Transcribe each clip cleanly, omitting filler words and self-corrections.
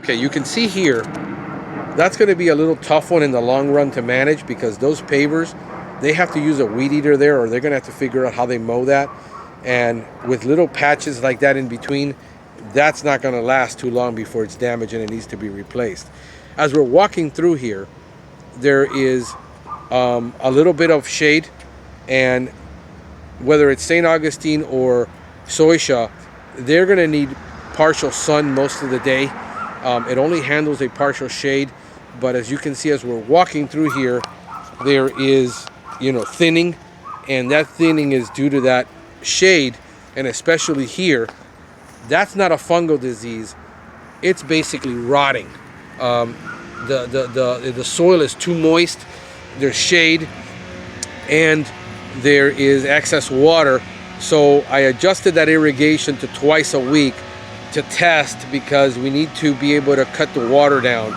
Okay, you can see here, that's going to be a little tough one in the long run to manage, because those pavers, they have to use a weed eater there, or they're going to have to figure out how they mow that. And with little patches like that in between, that's not going to last too long before it's damaged and it needs to be replaced. As we're walking through here, there is a little bit of shade, and whether it's St. Augustine or Soisha, they're going to need partial sun most of the day. It only handles a partial shade, but as you can see, as we're walking through here, there is, thinning, and that thinning is due to that shade. And especially here, that's not a fungal disease, it's basically rotting. The soil is too moist, there's shade, and there is excess water. So I adjusted that irrigation to twice a week to test, because we need to be able to cut the water down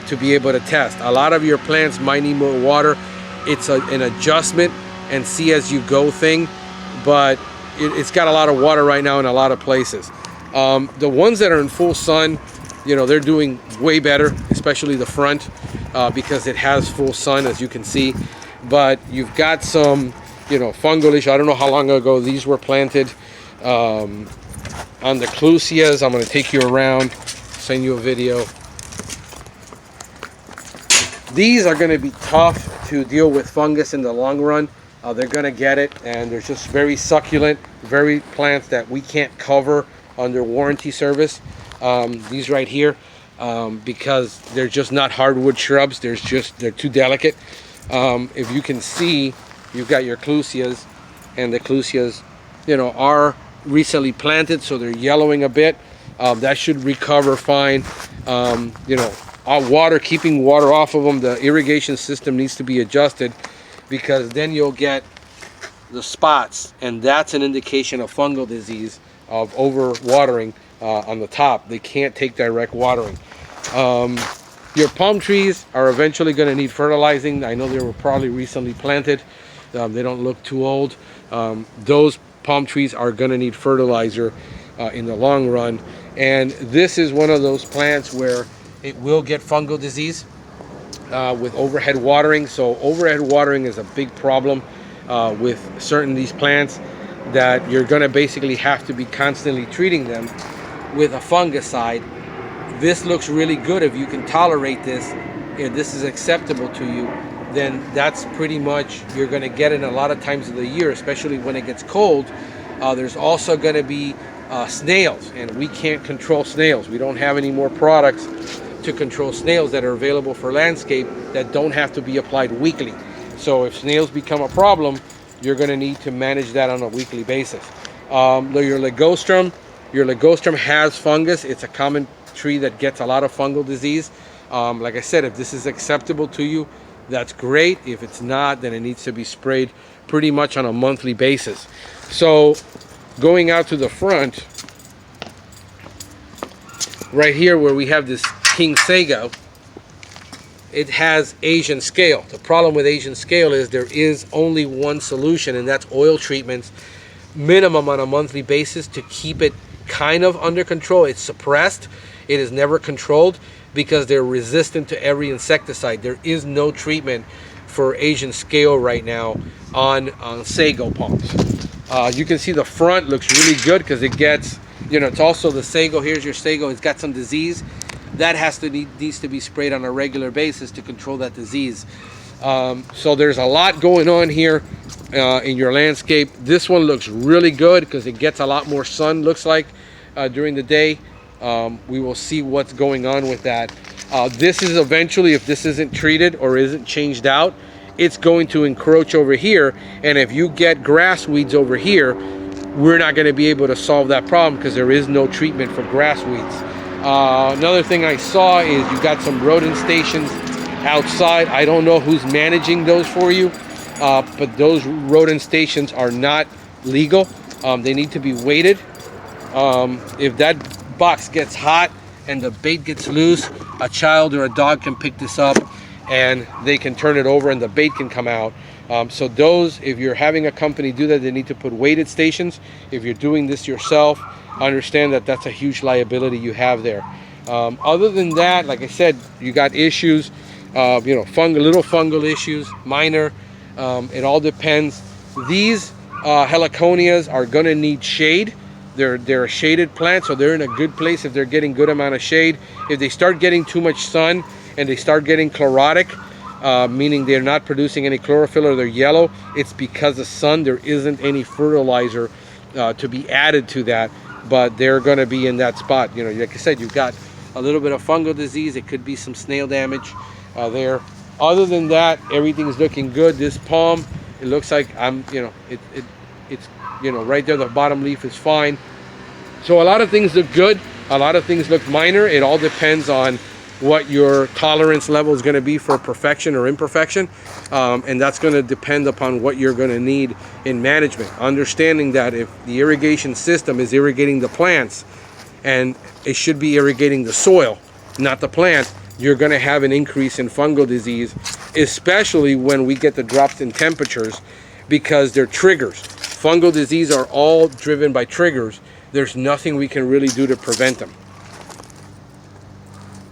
to be able to test. A lot of your plants might need more water. It's an adjustment and see as you go thing, but it's got a lot of water right now in a lot of places. The ones that are in full sun, they're doing way better, especially the front, because it has full sun, as you can see. But you've got some, fungalish. I don't know how long ago these were planted. On the clusias, I'm going to take you around, send you a video. These are going to be tough to deal with fungus in the long run. They're going to get it, and they're just very succulent, very plants that we can't cover under warranty service. These right here, because they're just not hardwood shrubs. They're too delicate. If you can see, you've got your clusias, and the clusias, are recently planted, so they're yellowing a bit. That should recover fine. Keeping water off of them, the irrigation system needs to be adjusted, because then you'll get the spots, and that's an indication of fungal disease, of over watering on the top. They can't take direct watering. Your palm trees are eventually going to need fertilizing. I know they were probably recently planted. They don't look too old. Those palm trees are going to need fertilizer in the long run, and this is one of those plants where it will get fungal disease with overhead watering. So overhead watering is a big problem with certain these plants, that you're going to basically have to be constantly treating them with a fungicide. This looks really good. If you can tolerate this, if this is acceptable to you, then that's pretty much, you're going to get it a lot of times of the year, especially when it gets cold. There's also going to be snails, and we can't control snails. We don't have any more products to control snails that are available for landscape that don't have to be applied weekly. So if snails become a problem, you're going to need to manage that on a weekly basis. Your ligustrum has fungus. It's a common tree that gets a lot of fungal disease. Like I said, if this is acceptable to you, that's great. If it's not, then it needs to be sprayed pretty much on a monthly basis. So going out to the front, right here where we have this king sago, it has Asian scale. The problem with Asian scale is there is only one solution, and that's oil treatments, minimum on a monthly basis, to keep it kind of under control. It's suppressed. It is never controlled, because they're resistant to every insecticide. There is no treatment for Asian scale right now on sago palms. You can see the front looks really good, because it gets, it's also the sago. Here's your sago. It's got some disease. That needs to be sprayed on a regular basis to control that disease. So there's a lot going on here in your landscape. This one looks really good, because it gets a lot more sun, looks like, during the day. We will see what's going on with that. This is eventually, if this isn't treated or isn't changed out, it's going to encroach over here, and if you get grass weeds over here, we're not going to be able to solve that problem, because there is no treatment for grass weeds. Another thing I saw is you got some rodent stations outside. I don't know who's managing those for you, but those rodent stations are not legal. They need to be weighted. If that box gets hot and the bait gets loose, a child or a dog can pick this up and they can turn it over and the bait can come out. So those, if you're having a company do that, they need to put weighted stations. If you're doing this yourself, understand that that's a huge liability you have there. Other than that, like I said, you got issues, little fungal issues, minor. It all depends. These heliconias are going to need shade. They're a shaded plant, so they're in a good place if they're getting good amount of shade. If they start getting too much sun and they start getting chlorotic, meaning they're not producing any chlorophyll or they're yellow, it's because of sun. There isn't any fertilizer to be added to that, but they're going to be in that spot. Like I said, you've got a little bit of fungal disease. It could be some snail damage there. Other than that, everything's looking good. This palm, it looks like it's right there. The bottom leaf is fine. So a lot of things look good. A lot of things look minor. It all depends on what your tolerance level is going to be for perfection or imperfection, and that's going to depend upon what you're going to need in management. Understanding that if the irrigation system is irrigating the plants, and it should be irrigating the soil, not the plant, you're going to have an increase in fungal disease, especially when we get the drops in temperatures, because they're triggers. Fungal disease are all driven by triggers. There's nothing we can really do to prevent them.